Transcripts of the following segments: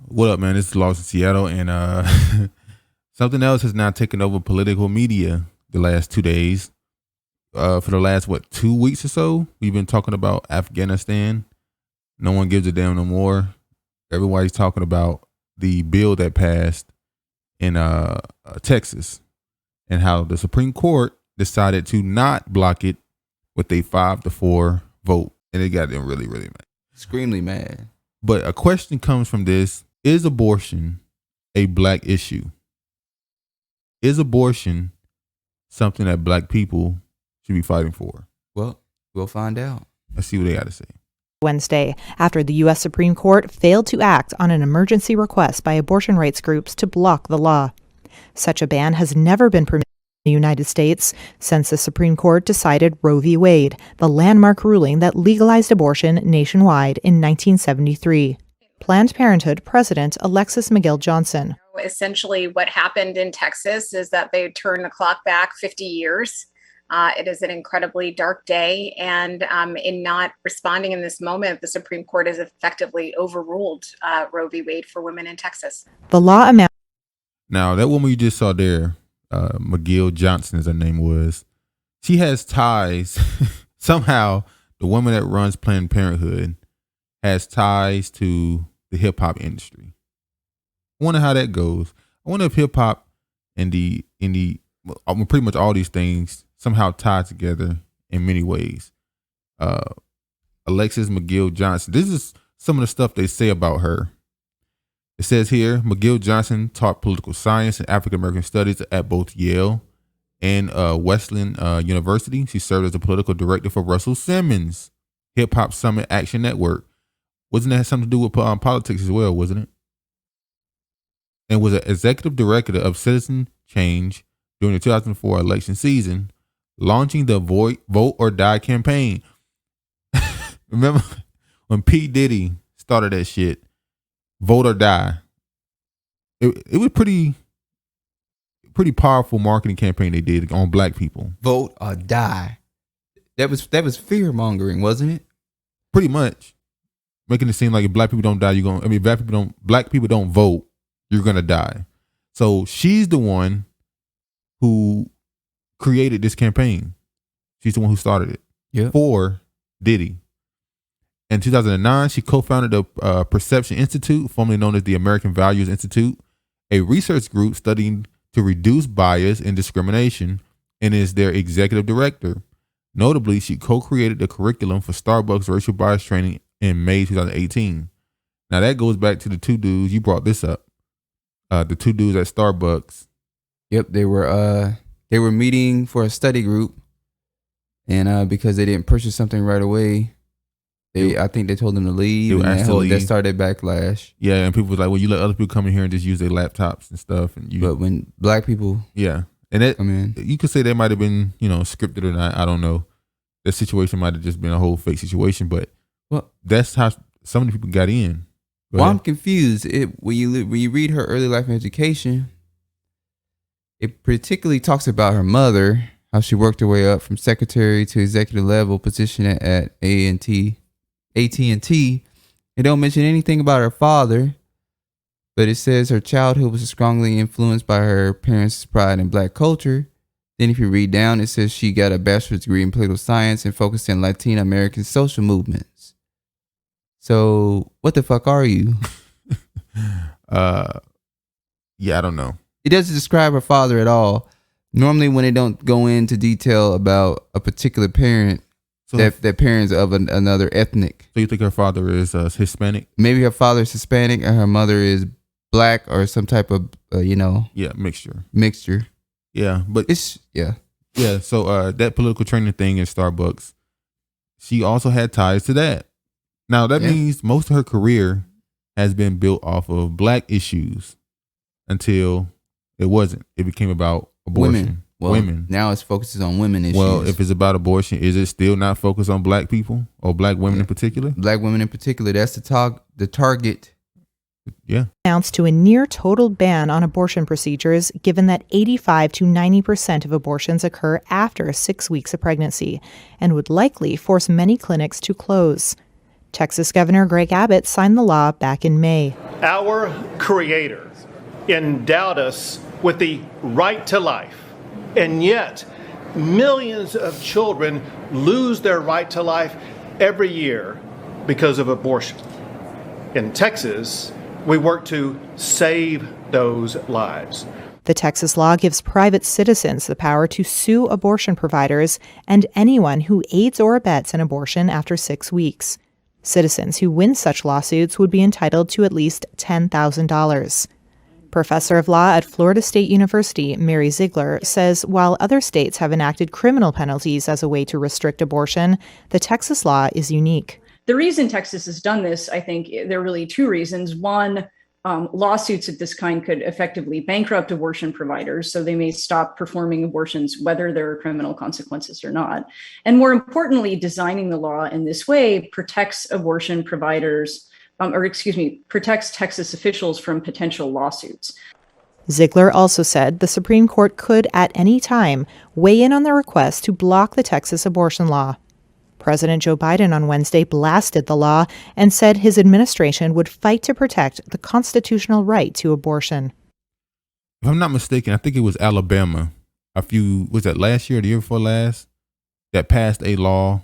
What up, man? This is Lost in Seattle, and something else has now taken over political media the last 2 days. For the last 2 weeks or so, we've been talking about Afghanistan. No one gives a damn no more. Everybody's talking about the bill that passed in Texas and how the Supreme Court decided to not block it with a 5-4 vote, and it got them really, really mad. Extremely mad. But a question comes from this: is abortion a black issue? Is abortion something that black people should be fighting for? Well, we'll find out. Let's see what they got to say. Wednesday, after the U.S. Supreme Court failed to act on an emergency request by abortion rights groups to block the law. Such a ban has never been permitted in the United States since the Supreme Court decided Roe v. Wade, the landmark ruling that legalized abortion nationwide in 1973. Planned Parenthood President Alexis McGill Johnson. Essentially, what happened in Texas is that they turned the clock back 50 years. It is an incredibly dark day, and in not responding in this moment, the Supreme Court has effectively overruled Roe v. Wade for women in Texas. The law amounts. Now, that woman you just saw there, McGill Johnson, as her name was, she has ties. Somehow, the woman that runs Planned Parenthood has ties to the hip hop industry. I wonder how that goes. I wonder if hip hop and pretty much all these things somehow tied together in many ways. Alexis McGill Johnson. This is some of the stuff they say about her. It says here, McGill Johnson taught political science and African American studies at both Yale and Wesleyan University. She served as the political director for Russell Simmons' Hip Hop Summit Action Network. Wasn't that something to do with politics as well, wasn't it? And was an executive director of Citizen Change during the 2004 election season, launching the Vote or Die campaign. Remember when P. Diddy started that shit? Vote or Die. It was pretty powerful marketing campaign they did on black people. Vote or die. That was fear mongering, wasn't it? Pretty much. Making it seem like if black people don't die, black people don't vote, you're gonna die. So she's the one who created this campaign. She's the one who started it for Diddy. In 2009, she co-founded the Perception Institute, formerly known as the American Values Institute, a research group studying to reduce bias and discrimination, and is their executive director. Notably, she co-created the curriculum for Starbucks racial bias training in May 2018. Now that goes back to the two dudes, you brought this up. The two dudes at Starbucks. Yep, they were meeting for a study group, and because they didn't purchase something right away, I think they told them to leave, and that started backlash. Yeah, and people was like, well, you let other people come in here and just use their laptops and stuff. But when black people and that, you could say they might have been, scripted or not. I don't know. That situation might have just been a whole fake situation, but that's how some of the people got in. I'm confused. When you read her early life education, it particularly talks about her mother, how she worked her way up from secretary to executive level position at AT&T. It don't mention anything about her father, but it says her childhood was strongly influenced by her parents' pride in black culture. Then if you read down, it says she got a bachelor's degree in political science and focused in Latin American social movements. So what the fuck are you? I don't know. It doesn't describe her father at all. Normally when they don't go into detail about a particular parent, that parent's of another ethnic. So you think her father is Hispanic? Maybe her father is Hispanic and her mother is black or some type of, mixture. Yeah, but it's, so that political training thing in Starbucks, she also had ties to that. Now, that means most of her career has been built off of black issues until it wasn't. It became about abortion. Women. Now it focuses on women issues. Well, if it's about abortion, is it still not focused on black people or black women in particular? Black women in particular. That's the target. Yeah. Announced to a near total ban on abortion procedures, given that 85 to 90% of abortions occur after 6 weeks of pregnancy, and would likely force many clinics to close. Texas Governor Greg Abbott signed the law back in May. Our Creator endowed us with the right to life, and yet millions of children lose their right to life every year because of abortion. In Texas, we work to save those lives. The Texas law gives private citizens the power to sue abortion providers and anyone who aids or abets an abortion after 6 weeks. Citizens who win such lawsuits would be entitled to at least $10,000. Professor of law at Florida State University, Mary Ziegler, says while other states have enacted criminal penalties as a way to restrict abortion, the Texas law is unique. The reason Texas has done this, I think there are really two reasons. One, lawsuits of this kind could effectively bankrupt abortion providers, so they may stop performing abortions, whether there are criminal consequences or not. And more importantly, designing the law in this way protects abortion providers, protects Texas officials from potential lawsuits. Ziegler also said the Supreme Court could at any time weigh in on the request to block the Texas abortion law. President Joe Biden on Wednesday blasted the law and said his administration would fight to protect the constitutional right to abortion. If I'm not mistaken, I think it was Alabama was that last year or the year before last, that passed a law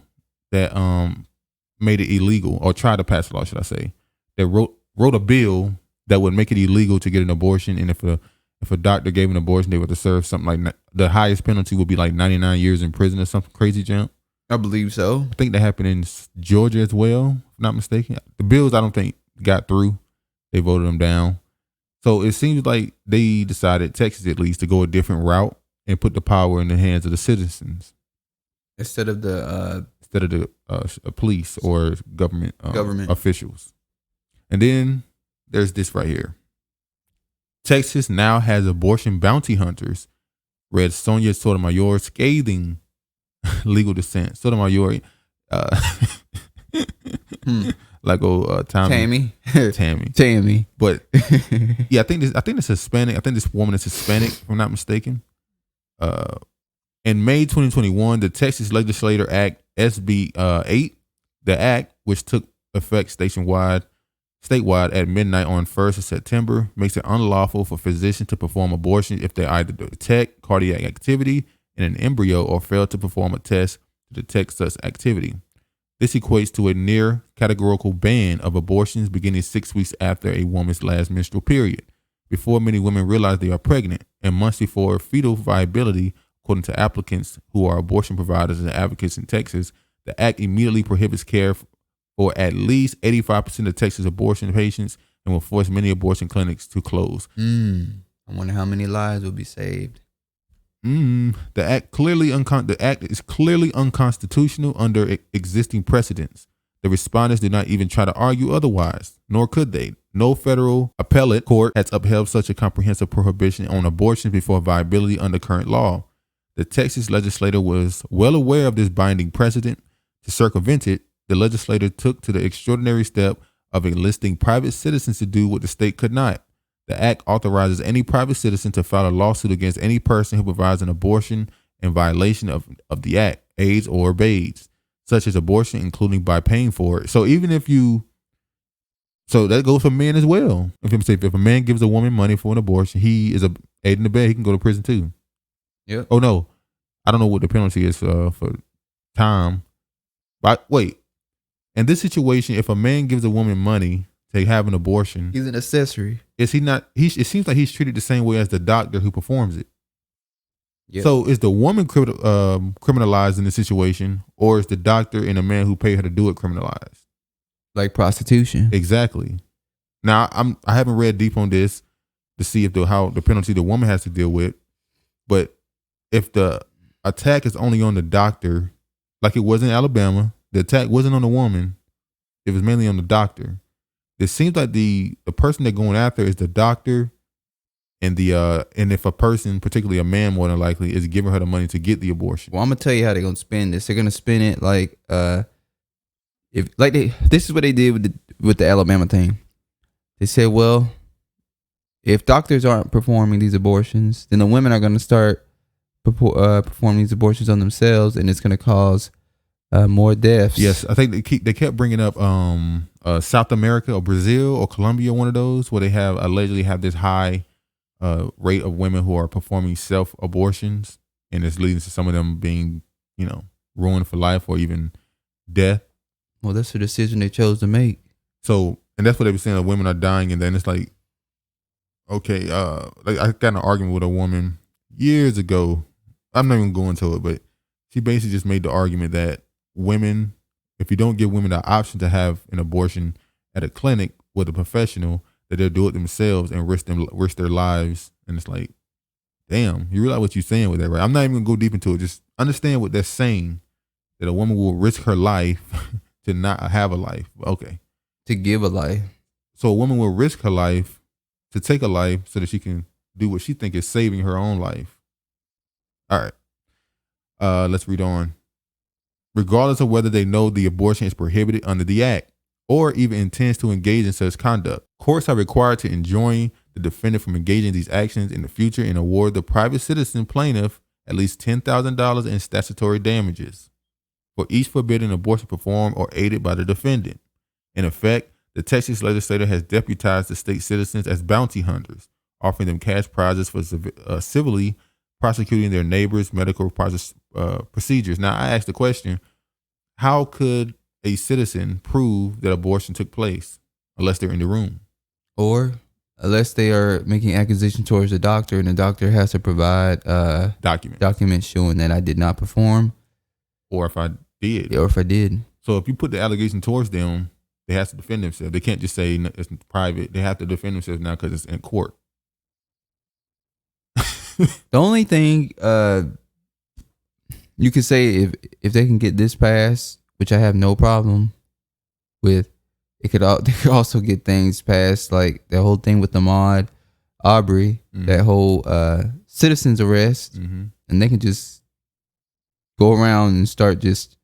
that made it illegal, or tried to pass a law, should I say, that wrote a bill that would make it illegal to get an abortion. And if a doctor gave an abortion, they would have to serve something like, the highest penalty would be like 99 years in prison or something crazy jump. I believe so. I think that happened in Georgia as well, if I'm not mistaken. The bills, I don't think, got through. They voted them down. So it seems like they decided, Texas at least, to go a different route and put the power in the hands of the citizens Instead of the police or government officials. And then there's this right here. Texas now has abortion bounty hunters, read Sonia Sotomayor scathing legal dissent. Sotomayor, like Tammy. But yeah, I think this Hispanic. I think this woman is Hispanic, if I'm not mistaken. In May 2021, the Texas Legislature Act SB 8, the act which took effect statewide at midnight on 1st of September, makes it unlawful for physicians to perform abortion if they either detect cardiac activity in an embryo or fail to perform a test to detect such activity. This equates to a near categorical ban of abortions beginning 6 weeks after a woman's last menstrual period, before many women realize they are pregnant, and months before fetal viability, according to applicants who are abortion providers and advocates in Texas. The act immediately prohibits care for at least 85% of Texas abortion patients and will force many abortion clinics to close. I wonder how many lives will be saved. The act is clearly unconstitutional under existing precedents. The respondents did not even try to argue otherwise, nor could they. No federal appellate court has upheld such a comprehensive prohibition on abortion before viability under current law. The Texas legislature was well aware of this binding precedent. To circumvent it, the legislature took to the extraordinary step of enlisting private citizens to do what the state could not. The act authorizes any private citizen to file a lawsuit against any person who provides an abortion in violation of the act, aids or abets, such as abortion, including by paying for it. So even if so that goes for men as well. If a man gives a woman money for an abortion, he is aiding the bed. He can go to prison too. Yeah. Oh no, I don't know what the penalty is for time. But wait, in this situation, if a man gives a woman money to have an abortion, he's an accessory. Is he not? It seems like he's treated the same way as the doctor who performs it. Yep. So is the woman criminalized in the situation, or is the doctor and the man who paid her to do it criminalized? Like prostitution. Exactly. Now I haven't read deep on this to see if how the penalty the woman has to deal with, but if the attack is only on the doctor, like it was in Alabama, the attack wasn't on the woman, it was mainly on the doctor. It seems like the person they're going after is the doctor, and if a person, particularly a man, more than likely, is giving her the money to get the abortion. Well, I'm gonna tell you how they're gonna spend this. They're gonna spend it like this is what they did with the Alabama thing. They said, well, if doctors aren't performing these abortions, then the women are gonna start performing these abortions on themselves, and it's gonna cause more deaths. Yes, I think they kept bringing up South America or Brazil or Colombia, one of those, where they have allegedly have this high rate of women who are performing self abortions, and it's leading to some of them being, ruined for life or even death. Well, that's the decision they chose to make. So, and that's what they were saying, that women are dying, and then it's like, okay, like I got in an argument with a woman years ago. I'm not even going to it, but she basically just made the argument that women, if you don't give women the option to have an abortion at a clinic with a professional, that they'll do it themselves and risk their lives. And it's like, damn, you realize what you're saying with that, right? I'm not even gonna go deep into it. Just understand what they're saying, that a woman will risk her life to not have a life. Okay. To give a life. So a woman will risk her life to take a life so that she can do what she think is saving her own life. All right. Let's read on. Regardless of whether they know the abortion is prohibited under the act or even intends to engage in such conduct, courts are required to enjoin the defendant from engaging in these actions in the future and award the private citizen plaintiff at least $10,000 in statutory damages for each forbidden abortion performed or aided by the defendant. In effect, the Texas legislature has deputized the state citizens as bounty hunters, offering them cash prizes for civilly prosecuting their neighbors' medical procedures. Now, I asked the question, how could a citizen prove that abortion took place unless they're in the room? Or unless they are making accusation towards the doctor, and the doctor has to provide documents showing that I did not perform. Or if I did. Or if I did. So if you put the allegation towards them, they have to defend themselves. They can't just say it's private. They have to defend themselves now because it's in court. The only thing you could say, if they can get this passed, which I have no problem with, they could also get things passed, like the whole thing with Ahmaud Arbery, that whole citizen's arrest, and they can just go around and start just,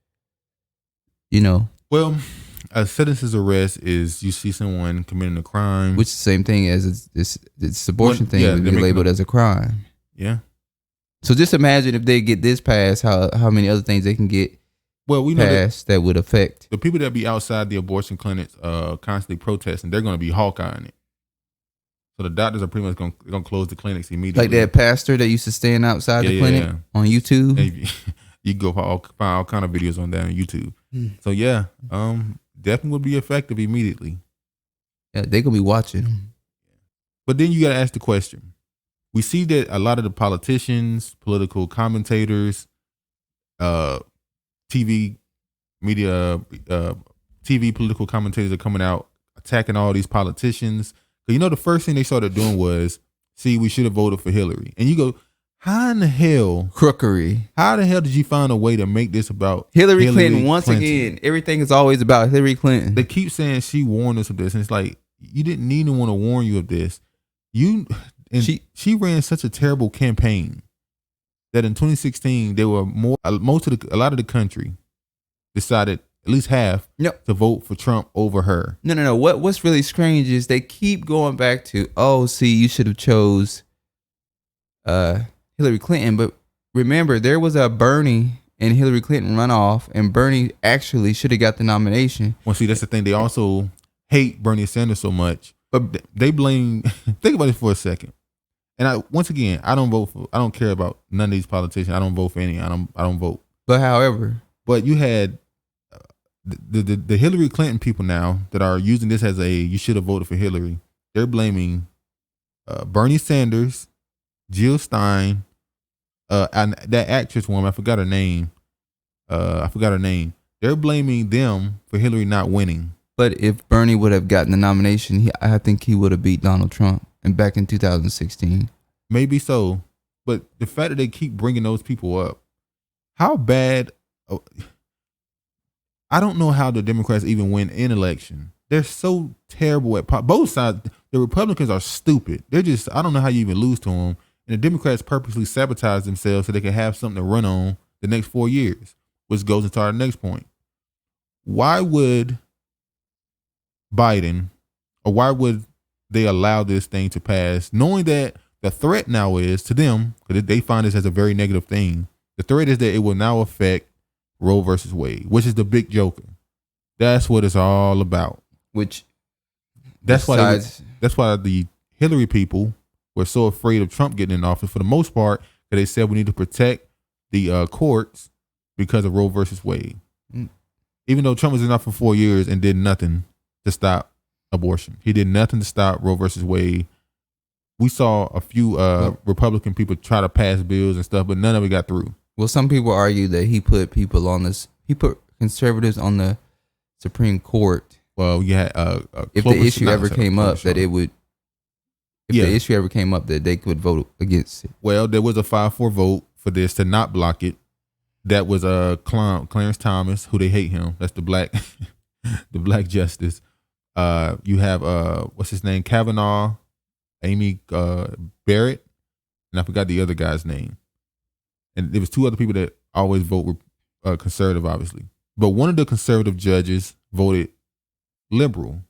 Well, a citizen's arrest is you see someone committing a crime, which is the same thing as this abortion thing would be labeled as a crime. Yeah. So just imagine if they get this passed, how many other things they can get passed that would affect the people that be outside the abortion clinics, constantly protesting. They're going to be hawkeyeing it. So the doctors are pretty much going to close the clinics immediately. Like that pastor that used to stand outside the clinic on YouTube. And you can go find all kind of videos on that on YouTube. So yeah, definitely would be effective immediately. Yeah, they're gonna be watching them. But then you got to ask the question. We see that a lot of the politicians, political commentators, TV media, TV political commentators are coming out attacking all these politicians. Because the first thing they started doing was, see, we should have voted for Hillary. And you go, how in the hell? Crookery. How the hell did you find a way to make this about Hillary Clinton? Once again, everything is always about Hillary Clinton. They keep saying she warned us of this. And it's like, you didn't need anyone to warn you of this. She ran such a terrible campaign that in 2016, there were a lot of the country decided, at least half, to vote for Trump over her. No. What's really strange is they keep going back to, you should have chose Hillary Clinton. But remember, there was a Bernie and Hillary Clinton runoff, and Bernie actually should have got the nomination. Well, see, that's the thing. They also hate Bernie Sanders so much, but they blame. Think about it for a second. And I don't care about none of these politicians. I don't vote for any. I don't vote. But you had the Hillary Clinton people now that are using this as you should have voted for Hillary. They're blaming Bernie Sanders, Jill Stein, and that actress woman, I forgot her name. They're blaming them for Hillary not winning. But if Bernie would have gotten the nomination, I think he would have beat Donald Trump back in 2016. Maybe so. But the fact that they keep bringing those people up, how bad... I don't know how the Democrats even win an election. They're so terrible at both sides. The Republicans are stupid. They're just, I don't know how you even lose to them. And the Democrats purposely sabotage themselves so they can have something to run on the next 4 years, which goes into our next point. Why would Biden, or why would they allow this thing to pass, knowing that the threat now is to them, because they find this as a very negative thing, the threat is that it will now affect Roe versus Wade, which is the big joker. That's what it's all about. Which That's besides, why the Hillary people were so afraid of Trump getting in office for the most part, that they said we need to protect the courts because of Roe versus Wade. Mm. Even though Trump was in office for 4 years and did nothing to stop abortion, he did nothing to stop Roe versus Wade. We saw a few Republican people try to pass bills and stuff, but none of it got through. well, some people argue that he put conservatives on the Supreme Court. Well, you had If the issue ever came up, that it would. If the issue ever came up, that they could vote against it. Well, there was a 5-4 vote for this to not block it. That was Clarence Thomas, who they hate him. That's the black, the black justice. You have what's his name, Kavanaugh, Amy Barrett, and I forgot the other guy's name. And there was 2 other people that always vote conservative, obviously. But one of the conservative judges voted liberal,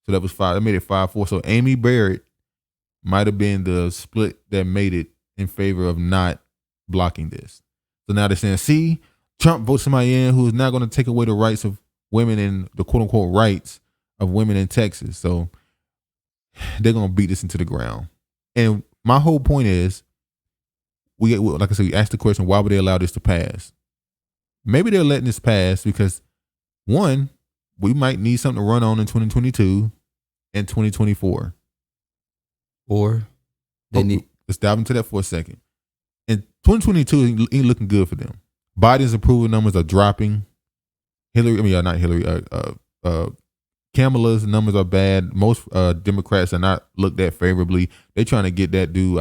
so that was 5. That made it 5-4. So Amy Barrett might have been the split that made it in favor of not blocking this. So now they're saying, see, Trump votes somebody in who is not going to take away the rights of women and the quote unquote rights of women in Texas. So they're going to beat this into the ground. And my whole point is, like I said, we asked the question, why would they allow this to pass? Maybe they're letting this pass because, one, we might need something to run on in 2022 and 2024. Or they need. Let's dive into that for a second. In 2022, ain't looking good for them. Biden's approval numbers are dropping. Kamala's numbers are bad. Most Democrats are not looked at favorably. They're trying to get that dude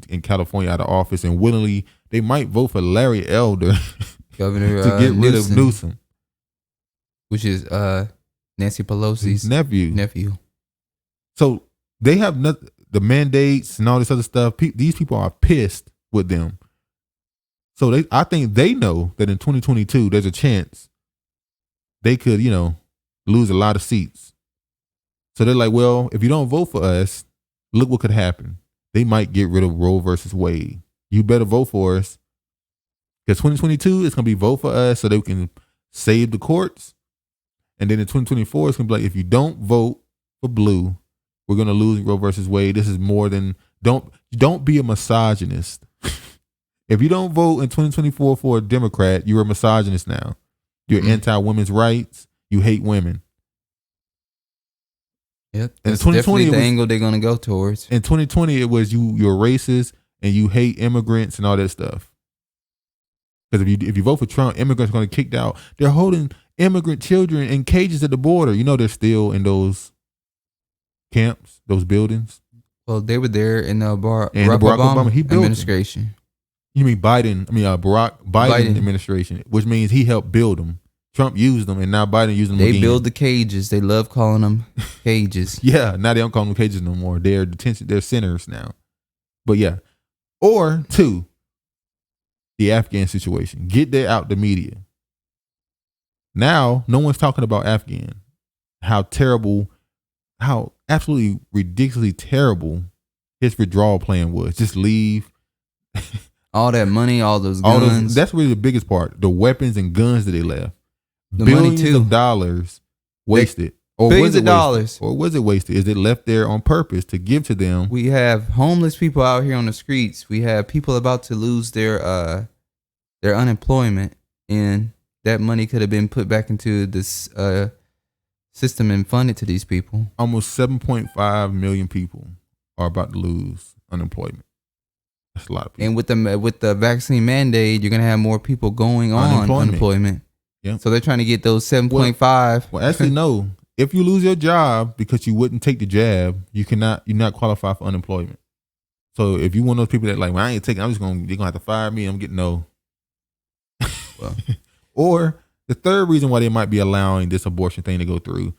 in California out of office, and willingly they might vote for Larry Elder Governor to get rid of Newsom, which is Nancy Pelosi's nephew. So they have the mandates and all this other stuff. These people are pissed with them. So I think they know that in 2022 there's a chance they could, lose a lot of seats. So they're like, well, if you don't vote for us, look what could happen. They might get rid of Roe versus Wade. You better vote for us. Because 2022 is going to be vote for us so they can save the courts. And then in 2024, it's going to be like, if you don't vote for blue, we're going to lose Roe versus Wade. This is more than, don't be a misogynist. If you don't vote in 2024 for a Democrat, you're a misogynist now. You're anti-women's rights. You hate women. Yep. And That's definitely the angle they're going to go towards. In 2020, it was you're racist and you hate immigrants and all that stuff. Because if you vote for Trump, immigrants are going to get kicked out. They're holding immigrant children in cages at the border. They're still in those camps, those buildings. Well, they were there in the Barack Obama he built administration. Them. You mean Biden? Barack Biden administration, which means he helped build them. Trump used them, and now Biden using them They again. build the cages. They love calling them cages. Yeah, now they don't call them cages no more. They're detention. They're centers now. But yeah. Or 2, the Afghan situation. Get that out the media. Now, no one's talking about Afghan. How terrible, how absolutely ridiculously terrible his withdrawal plan was. Just leave. All that money, all those guns. That's really the biggest part. The weapons and guns that they left. The Billions money too. of dollars wasted. Billions of dollars. Or was it wasted? Is it left there on purpose to give to them? We have homeless people out here on the streets. We have people about to lose their unemployment, and that money could have been put back into this system and funded to these people. Almost 7.5 million people are about to lose unemployment. That's a lot of people. And with the vaccine mandate, you're gonna have more people going on unemployment. Yeah. So they're trying to get those 7.5. Well, actually, no. If you lose your job because you wouldn't take the jab, you're not qualified for unemployment. So if you one of those people that like, well, I ain't taking, they're gonna have to fire me. I'm getting no. Well, or the third reason why they might be allowing this abortion thing to go through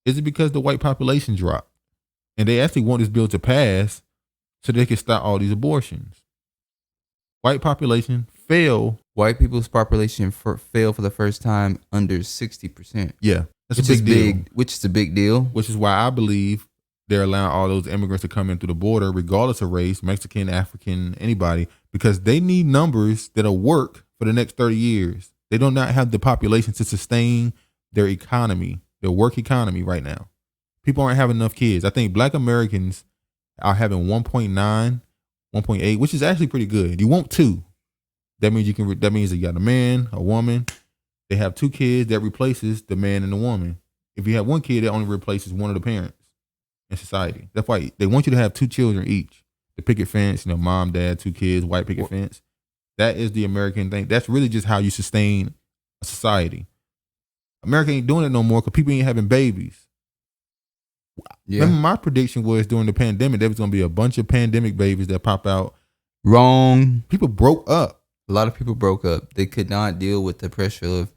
is it because the white population dropped, and they actually want this bill to pass so they can stop all these abortions. White population fell. White people's population fell for the first time under 60%. Yeah, that's a big deal. Which is a big deal. Which is why I believe they're allowing all those immigrants to come in through the border, regardless of race, Mexican, African, anybody, because they need numbers that'll work for the next 30 years. They do not have the population to sustain their economy the work economy right now. People aren't having enough kids. I think Black Americans are having 1.9, 1.8, which is actually pretty good. You want 2. That means that means you got a man, a woman. They have 2 kids that replaces the man and the woman. If you have 1 kid, that only replaces one of the parents in society. That's why they want you to have 2 children each. The picket fence, mom, dad, 2 kids, white picket fence. That is the American thing. That's really just how you sustain a society. America ain't doing it no more because people ain't having babies. Yeah. Remember, my prediction was during the pandemic, there was going to be a bunch of pandemic babies that pop out. Wrong. People broke up. A lot of people broke up. They could not deal with the pressure of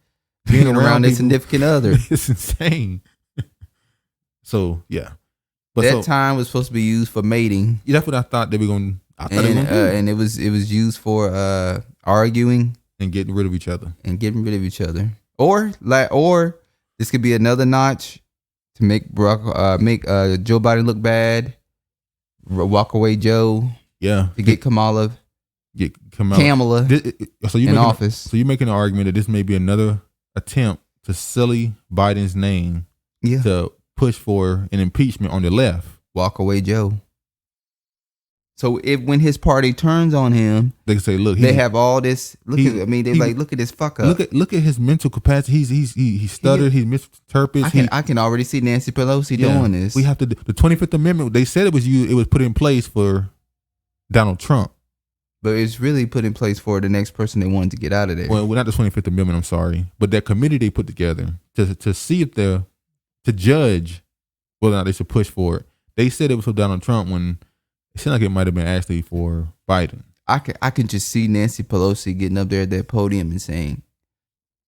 being around their significant other. It's insane. So, yeah. But that time was supposed to be used for mating. Yeah, that's what I thought they were going to do. And it was used for arguing. And getting rid of each other. Or this could be another notch to make Joe Biden look bad. Walk away Joe. Yeah. To get Kamala. In office. So you're making an argument that this may be another attempt to sully Biden's name. Yeah. To push for an impeachment on the left. Walk away Joe. So when his party turns on him, they can say, "Look, they have all this. Look at this fuck up. Look at his mental capacity. He stuttered. He misinterprets. I can already see Nancy Pelosi doing this. We have to. The 25th Amendment. They said it was put in place for Donald Trump, but it's really put in place for the next person they wanted to get out of there. Well, not the 25th Amendment. I'm sorry, but that committee they put together to see if to judge whether or not they should push for it. They said it was for Donald Trump when. It seemed like it might have been actually for Biden. I can just see Nancy Pelosi getting up there at that podium and saying,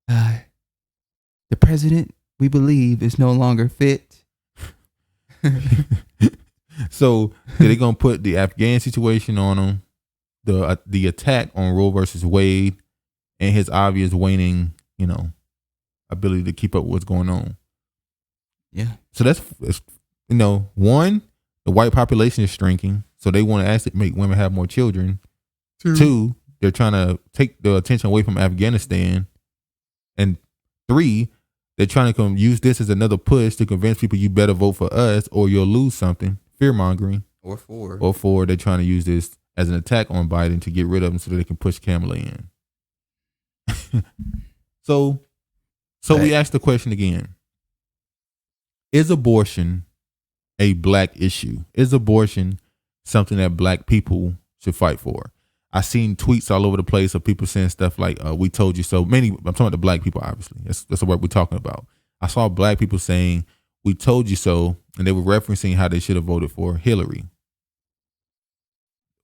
"The president, we believe, is no longer fit." So they're gonna put the Afghan situation on him, the attack on Roe versus Wade, and his obvious waning, ability to keep up with what's going on. Yeah. So that's one, the white population is shrinking. So they want to actually make women have more children. 2, they're trying to take the attention away from Afghanistan. And 3, they're trying to use this as another push to convince people you better vote for us or you'll lose something. Fear mongering. Or 4, they're trying to use this as an attack on Biden to get rid of him so that they can push Kamala in. So we ask the question again. Is abortion a black issue? Is abortion something that black people should fight for? I've seen tweets all over the place of people saying stuff like, "We told you so." I'm talking about the black people, obviously. That's what we're talking about. I saw black people saying, "We told you so," and they were referencing how they should have voted for Hillary.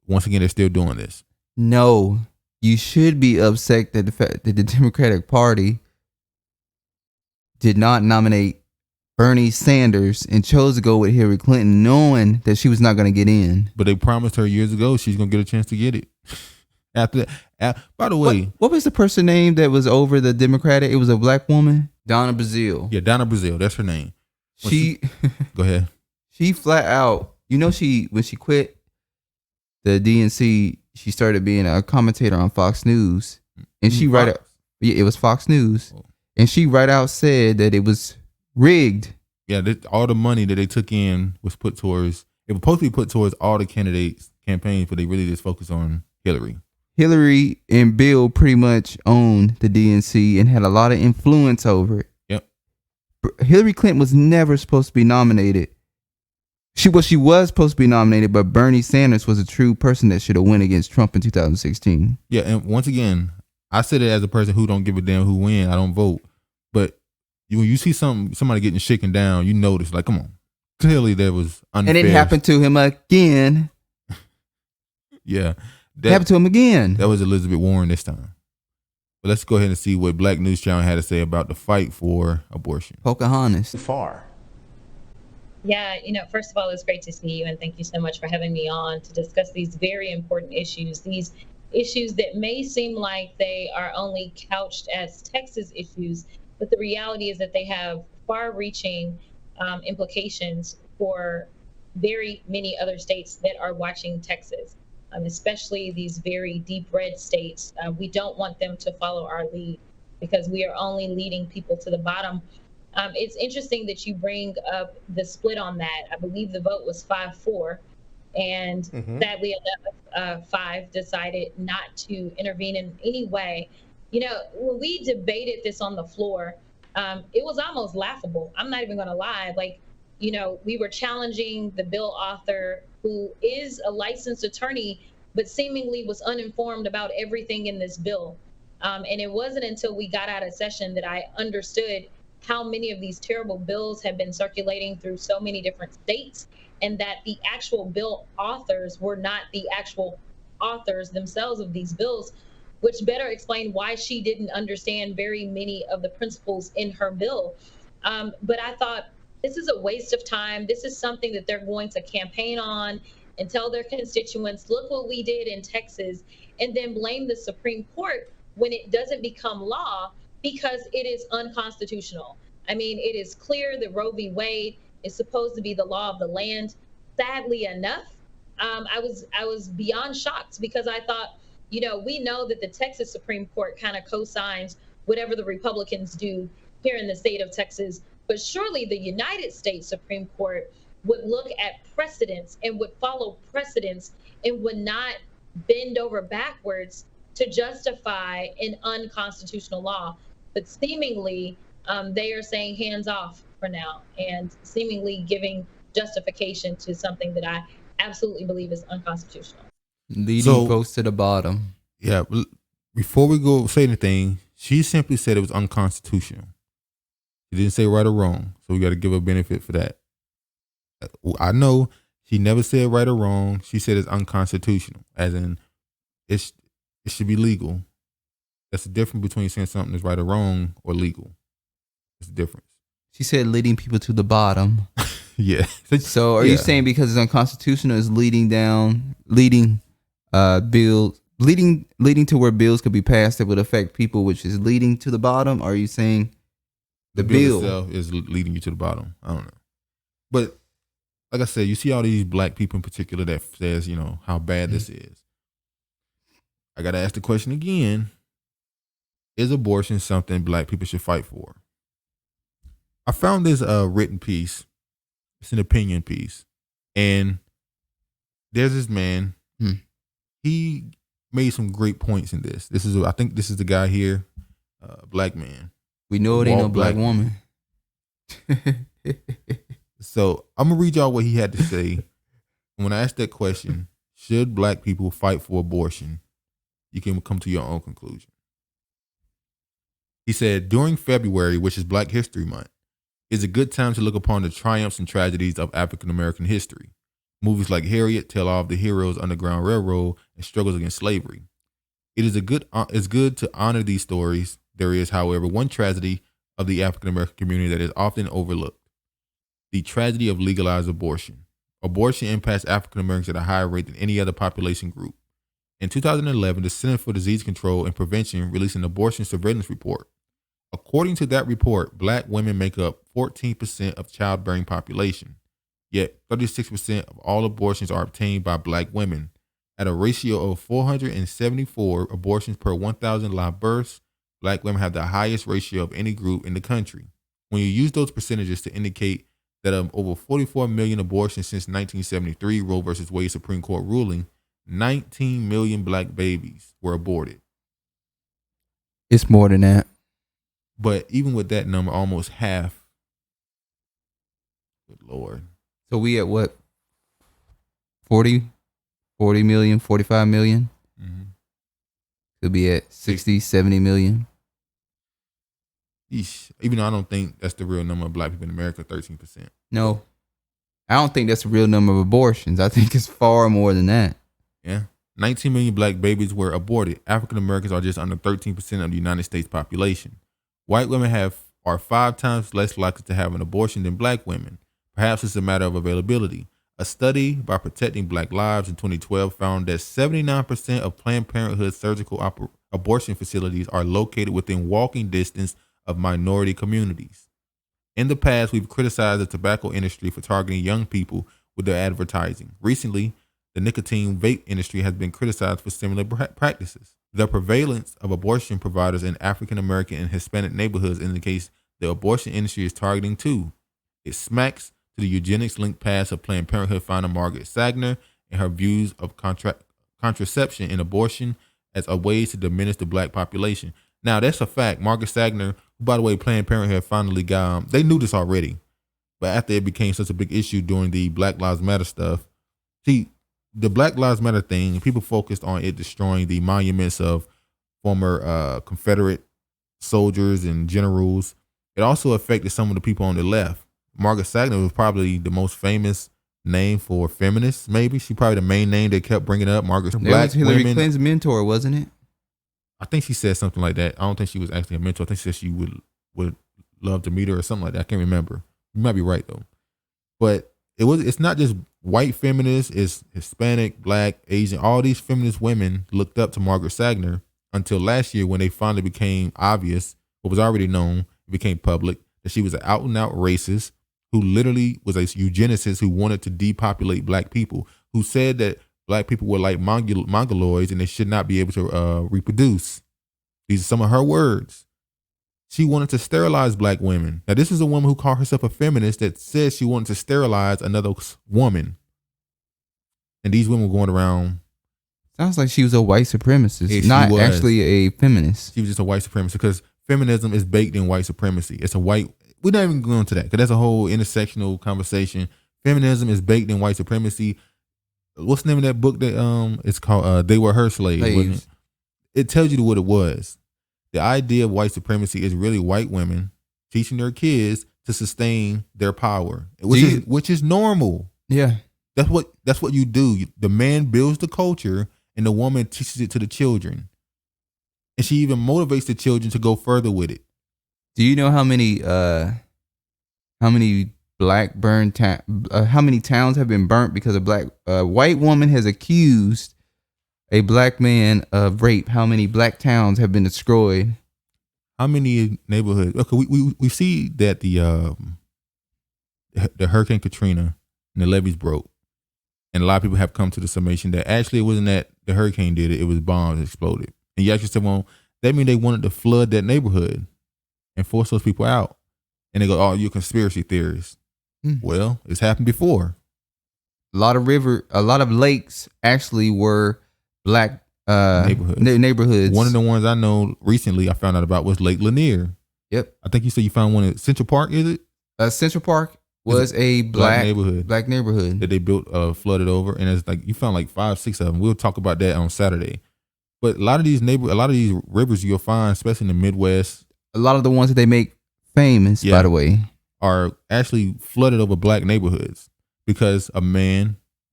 Once again, they're still doing this. No, you should be upset that the fact that the Democratic Party did not nominate Bernie Sanders and chose to go with Hillary Clinton, knowing that she was not going to get in. But they promised her years ago she's going to get a chance to get it. After that, by the way, what was the person name that was over the Democratic? It was a black woman, Donna Brazile. Yeah, Donna Brazile. That's her name. Go ahead. She flat out, when she quit the DNC, she started being a commentator on Fox News, and she it was Fox News, and she right out said that it was rigged. Yeah, all the money that they took in was put towards. It was supposed to be put towards all the candidates' campaigns, but they really just focused on Hillary. Hillary and Bill pretty much owned the DNC and had a lot of influence over it. Yep. Hillary Clinton was never supposed to be nominated. She was supposed to be nominated, but Bernie Sanders was a true person that should have went against Trump in 2016. Yeah, and once again, I said it as a person who don't give a damn who win. I don't vote, but when you see somebody getting shaken down, you notice, like, come on, clearly there was unfair. And it happened to him again. Yeah, it happened to him again. That was Elizabeth Warren this time. But let's go ahead and see what Black News Channel had to say about the fight for abortion. Pocahontas. Far. Yeah, first of all, it's great to see you, and thank you so much for having me on to discuss these very important issues. These issues that may seem like they are only couched as Texas issues, but the reality is that they have far-reaching implications for very many other states that are watching Texas, especially these very deep red states. We don't want them to follow our lead because we are only leading people to the bottom It's interesting that you bring up the split on that. I believe the vote was 5-4, and sadly enough, 5 decided not to intervene in any way. When we debated this on the floor, it was almost laughable. I'm not even going to lie. Like, we were challenging the bill author, who is a licensed attorney, but seemingly was uninformed about everything in this bill. And it wasn't until we got out of session that I understood how many of these terrible bills have been circulating through so many different states, and that the actual bill authors were not the actual authors themselves of these bills, which better explained why she didn't understand very many of the principles in her bill. But I thought, this is a waste of time. This is something that they're going to campaign on and tell their constituents, look what we did in Texas, and then blame the Supreme Court when it doesn't become law, because it is unconstitutional. I mean, it is clear that Roe v. Wade is supposed to be the law of the land. Sadly enough, I was beyond shocked, because I thought, we know that the Texas Supreme Court kind of co-signs whatever the Republicans do here in the state of Texas, but surely the United States Supreme Court would look at precedents and would follow precedents and would not bend over backwards to justify an unconstitutional law. But seemingly, they are saying hands off for now, and seemingly giving justification to something that I absolutely believe is unconstitutional. Leading folks to the bottom. Yeah. Before we go say anything, she simply said it was unconstitutional. She didn't say right or wrong, so we got to give her benefit for that. I know she never said right or wrong. She said it's unconstitutional, as in it should be legal. That's the difference between saying something is right or wrong or legal. It's the difference. She said leading people to the bottom. Yeah. So are you saying because it's unconstitutional, is leading to where bills could be passed that would affect people, which is leading to the bottom? Or are you saying the bill itself is leading you to the bottom? I don't know. But like I said, you see all these black people in particular that says, how bad this is. I got to ask the question again. Is abortion something black people should fight for? I found this written piece. It's an opinion piece. And there's this man. He made some great points in this. I think this is the guy here, black man. We know it ain't no black woman. So I'm going to read y'all what he had to say. When I asked that question, should black people fight for abortion? You can come to your own conclusion. He said, during February, which is Black History Month, is a good time to look upon the triumphs and tragedies of African American history. Movies like Harriet tell all of the heroes' Underground Railroad and struggles against slavery. It's good to honor these stories. There is, however, one tragedy of the African American community that is often overlooked: the tragedy of legalized abortion. Abortion impacts African Americans at a higher rate than any other population group. In 2011, the Center for Disease Control and Prevention released an abortion surveillance report. According to that report, black women make up 14% of childbearing population, yet 36% of all abortions are obtained by black women. At a ratio of 474 abortions per 1,000 live births, black women have the highest ratio of any group in the country. When you use those percentages to indicate that of over 44 million abortions since 1973 Roe v. Wade Supreme Court ruling, 19 million black babies were aborted. It's more than that. But even with that number, almost half. Good Lord. So we at what? 40 million, 45 million? Mm-hmm. Could be at 60, 70 million. Eesh. Even though I don't think that's the real number of black people in America, 13%. No. I don't think that's the real number of abortions. I think it's far more than that. Yeah. 19 million black babies were aborted. African Americans are just under 13% of the United States population. White women are 5 times less likely to have an abortion than black women. Perhaps it's a matter of availability. A study by Protecting Black Lives in 2012 found that 79% of Planned Parenthood surgical abortion facilities are located within walking distance of minority communities. In the past, we've criticized the tobacco industry for targeting young people with their advertising. Recently, the nicotine vape industry has been criticized for similar practices. The prevalence of abortion providers in African American and Hispanic neighborhoods indicates the abortion industry is targeting too. It smacks to the eugenics-linked past of Planned Parenthood founder Margaret Sanger and her views of contraception and abortion as a way to diminish the black population. Now, that's a fact. Margaret Sanger, who, by the way, Planned Parenthood finally got, they knew this already, but after it became such a big issue during the Black Lives Matter stuff, see, the Black Lives Matter thing, people focused on it destroying the monuments of former Confederate soldiers and generals. It also affected some of the people on the left. Margaret Sanger was probably the most famous name for feminists, maybe. She probably the main name they kept bringing up. Margaret Black was Hillary women. Clinton's mentor, wasn't it? I think she said something like that. I don't think she was actually a mentor. I think she said she would love to meet her or something like that. I can't remember. You might be right though. But it's not just white feminists, it's Hispanic, Black, Asian. All these feminist women looked up to Margaret Sanger until last year when they finally became obvious, what was already known, it became public, that she was an out and out racist who literally was a eugenicist who wanted to depopulate black people, who said that black people were like mongoloids and they should not be able to reproduce. These are some of her words. She wanted to sterilize black women. Now, this is a woman who called herself a feminist that says she wanted to sterilize another woman. And these women were going around. Sounds like she was a white supremacist, Yeah, not actually a feminist. She was just a white supremacist because feminism is baked in white supremacy. It's a white, we're not even going to that because that's a whole intersectional conversation. Feminism is baked in white supremacy. What's the name of that book that it's called? They Were Her Slaves. Wasn't it? It tells you what it was. The idea of white supremacy is really white women teaching their kids to sustain their power, which is normal. Yeah, that's what you do. The man builds the culture, and the woman teaches it to the children, and she even motivates the children to go further with it. Do you know how many black how many towns have been burnt because a black white woman has accused a black man of rape? How many black towns have been destroyed? How many neighborhoods? Okay, we see that the Hurricane Katrina and the levees broke, and a lot of people have come to the summation that actually it wasn't that the hurricane did it; it was bombs that exploded. And you actually said, well, that means they wanted to flood that neighborhood and force those people out. And they go, "Oh, you're conspiracy theorists." Well, it's happened before. A lot of lakes actually were black neighborhoods. One of the ones I know recently I found out about was Lake Lanier. Yep. I think you said you found one at Central Park, is it? Central Park was a black neighborhood that they built, flooded over, and it's like you found like 5-6 of them. We'll talk about that on Saturday. But a lot of these rivers you'll find, especially in the Midwest, a lot of the ones that they make famous, by the way, are actually flooded over black neighborhoods because a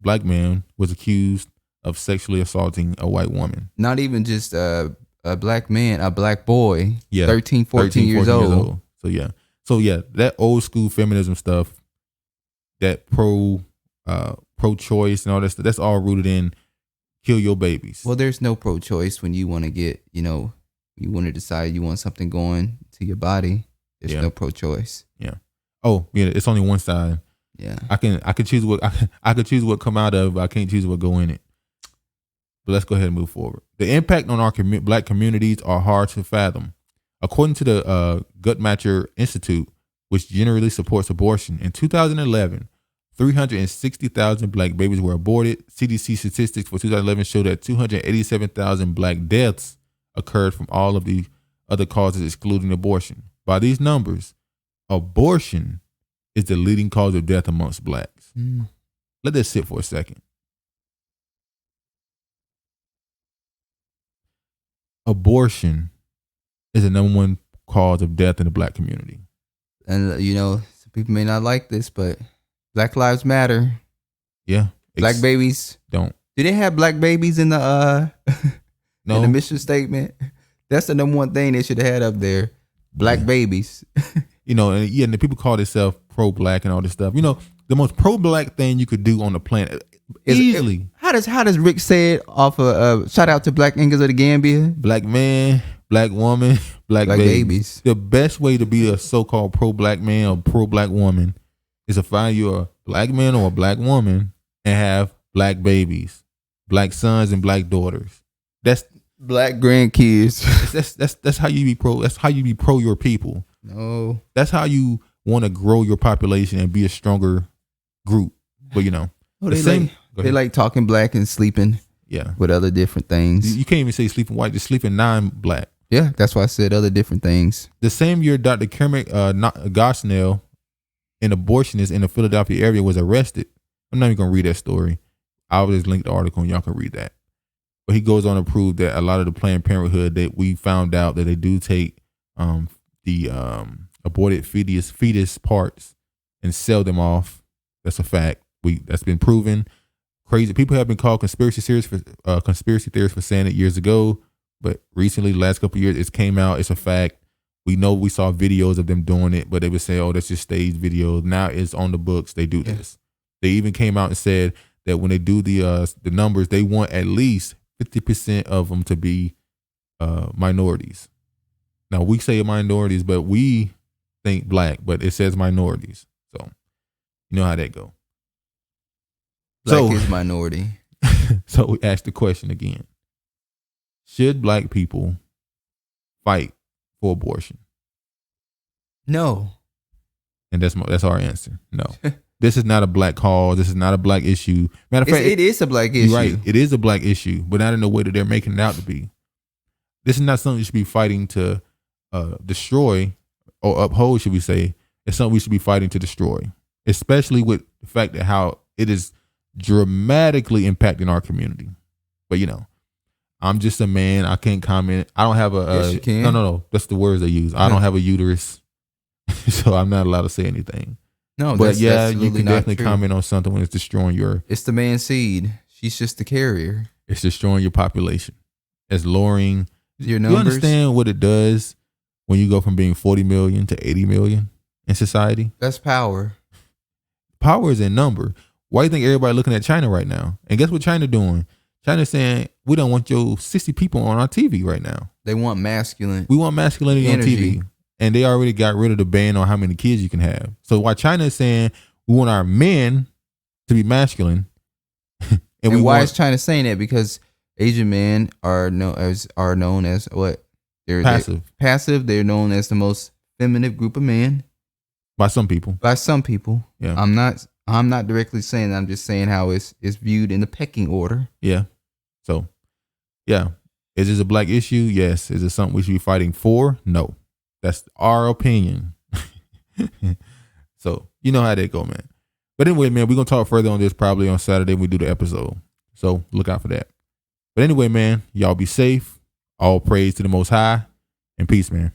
black man was accused of sexually assaulting a white woman. Not even just a black man, a black boy, 13, 14 years old. So yeah, that old school feminism stuff, that pro-choice and all that stuff, that's all rooted in kill your babies. Well, there's no pro-choice when you want to get, you want to decide you want something going to your body. There's no pro-choice. Yeah. Oh, yeah, it's only one side. Yeah. I can choose what I could choose what come out of it, but I can't choose what go in it. But let's go ahead and move forward. The impact on our black communities are hard to fathom. According to the Guttmacher Institute, which generally supports abortion, in 2011, 360,000 black babies were aborted. CDC statistics for 2011 show that 287,000 black deaths occurred from all of the other causes excluding abortion. By these numbers, abortion is the leading cause of death amongst blacks. Let that sit for a second. Abortion is the number one cause of death in the black community. And some people may not like this, but Black Lives Matter. Yeah. Black babies don't. Do they have black babies in the no. in the mission statement? That's the number one thing they should have had up there. Black babies. And the people call themselves pro-black and all this stuff. The most pro-black thing you could do on the planet easily. How does Rick say it off of shout out to Black Angels of the Gambia? Black man, black woman, black babies. The best way to be a so-called pro-black man or pro-black woman is to find you a black man or a black woman and have black babies, black sons and black daughters. That's black grandkids. That's how you be pro. That's how you be pro your people. No. That's how you want to grow your population and be a stronger group. But Oh, they like talking black and sleeping with other different things. You can't even say sleeping white, just sleeping non-black. Yeah, that's why I said other different things. The same year Dr. Kermit Gosnell, an abortionist in the Philadelphia area, was arrested. I'm not even going to read that story. I'll just link the article and y'all can read that. But he goes on to prove that a lot of the Planned Parenthood, that we found out that they do take the aborted fetus parts and sell them off. That's a fact. That's been proven. Crazy people have been called conspiracy theorists for saying it years ago, but recently, the last couple of years, it came out. It's a fact. We know we saw videos of them doing it, but they would say, "Oh, that's just staged videos." Now it's on the books. They do this. They even came out and said that when they do the numbers, they want at least 50% of them to be minorities. Now we say minorities, but we think black, but it says minorities. So you know how that go. Black is minority. So we asked the question again: should black people fight for abortion? No. And that's our answer. No. This is not a black cause. This is not a black issue. Matter of fact, it is a black issue. You're right. It is a black issue, but not in the way that they're making it out to be. This is not something you should be fighting to destroy or uphold, should we say. It's something we should be fighting to destroy, especially with the fact that how it is dramatically impacting our community. But I'm just a man. I can't comment. I don't have a yes, you can. No. That's the words they use. I don't have a uterus, so I'm not allowed to say anything. No, but that's you absolutely can not definitely true. comment on something when it's destroying your. It's the man's seed. She's just the carrier. It's destroying your population. It's lowering your numbers. You understand what it does when you go from being 40 million to 80 million in society? That's power. Power is in number. Why do you think everybody looking at China right now? And guess what China doing? China's saying, we don't want your 60 people on our TV right now. They want masculine. We want masculinity on TV. And they already got rid of the ban on how many kids you can have. So while China is saying we want our men to be masculine. and why is China saying that? Because Asian men are known as what? They're passive. Passive. They're known as the most feminine group of men. By some people. Yeah. I'm not directly saying that. I'm just saying how it's viewed in the pecking order. Yeah. So, yeah. Is this a black issue? Yes. Is it something we should be fighting for? No. That's our opinion. So, you know how that go, man. But anyway, man, we're going to talk further on this probably on Saturday when we do the episode. So, look out for that. But anyway, man, y'all be safe. All praise to the Most High. And peace, man.